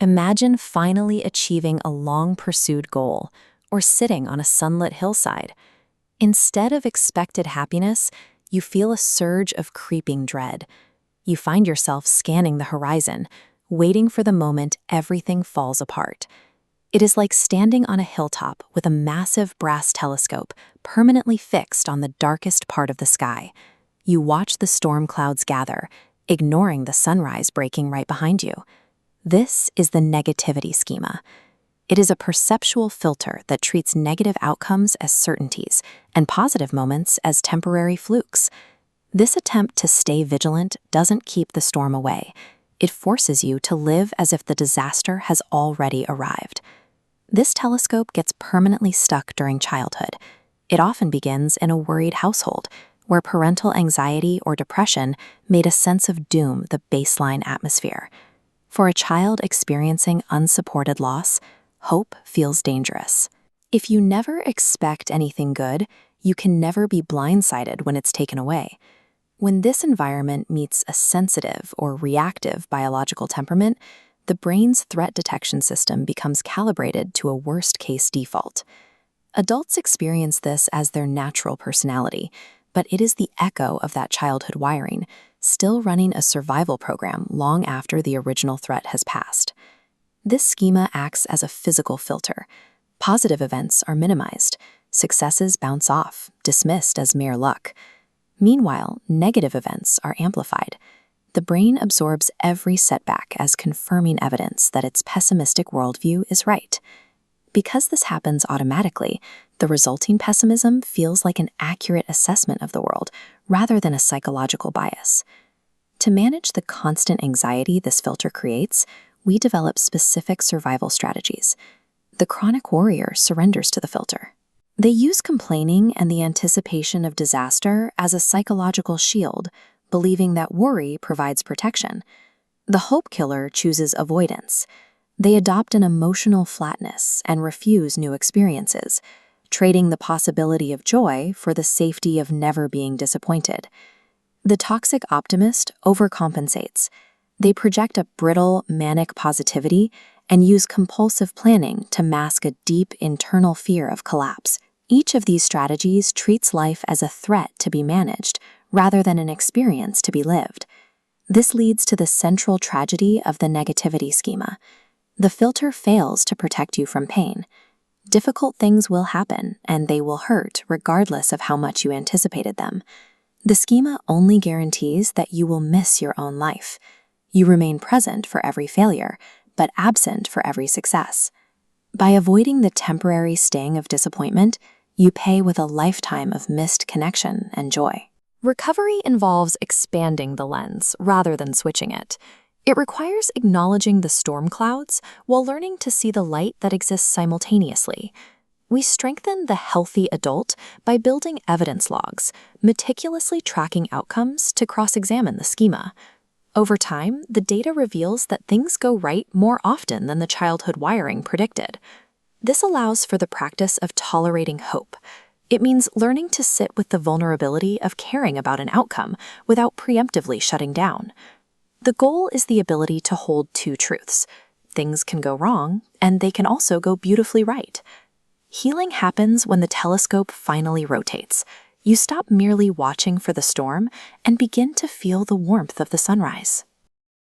Imagine finally achieving a long-pursued goal, or sitting on a sunlit hillside. Instead of expected happiness, you feel a surge of creeping dread. You find yourself scanning the horizon, waiting for the moment everything falls apart. It is like standing on a hilltop with a massive brass telescope permanently fixed on the darkest part of the sky. You watch the storm clouds gather, ignoring the sunrise breaking right behind you. This is the negativity schema. It is a perceptual filter that treats negative outcomes as certainties and positive moments as temporary flukes. This attempt to stay vigilant doesn't keep the storm away. It forces you to live as if the disaster has already arrived. This telescope gets permanently stuck during childhood. It often begins in a worried household, where parental anxiety or depression made a sense of doom the baseline atmosphere. For a child experiencing unsupported loss, hope feels dangerous. If you never expect anything good, you can never be blindsided when it's taken away. When this environment meets a sensitive or reactive biological temperament, the brain's threat detection system becomes calibrated to a worst-case default. Adults experience this as their natural personality, but it is the echo of that childhood wiring, still running a survival program long after the original threat has passed. This schema acts as a physical filter. Positive events are minimized. Successes bounce off, dismissed as mere luck. Meanwhile, negative events are amplified. The brain absorbs every setback as confirming evidence that its pessimistic worldview is right. Because this happens automatically, the resulting pessimism feels like an accurate assessment of the world rather than a psychological bias. To manage the constant anxiety this filter creates, we develop specific survival strategies. The chronic warrior surrenders to the filter. They use complaining and the anticipation of disaster as a psychological shield, believing that worry provides protection. The hope killer chooses avoidance. They adopt an emotional flatness and refuse new experiences, trading the possibility of joy for the safety of never being disappointed. The toxic optimist overcompensates. They project a brittle, manic positivity and use compulsive planning to mask a deep internal fear of collapse. Each of these strategies treats life as a threat to be managed rather than an experience to be lived. This leads to the central tragedy of the negativity schema. The filter fails to protect you from pain. Difficult things will happen, and they will hurt regardless of how much you anticipated them. The schema only guarantees that you will miss your own life. You remain present for every failure, but absent for every success. By avoiding the temporary sting of disappointment, you pay with a lifetime of missed connection and joy. Recovery involves expanding the lens rather than switching it. It requires acknowledging the storm clouds while learning to see the light that exists simultaneously. We strengthen the healthy adult by building evidence logs, meticulously tracking outcomes to cross-examine the schema. Over time, the data reveals that things go right more often than the childhood wiring predicted. This allows for the practice of tolerating hope. It means learning to sit with the vulnerability of caring about an outcome without preemptively shutting down. The goal is the ability to hold two truths. Things can go wrong, and they can also go beautifully right. Healing happens when the telescope finally rotates. You stop merely watching for the storm and begin to feel the warmth of the sunrise.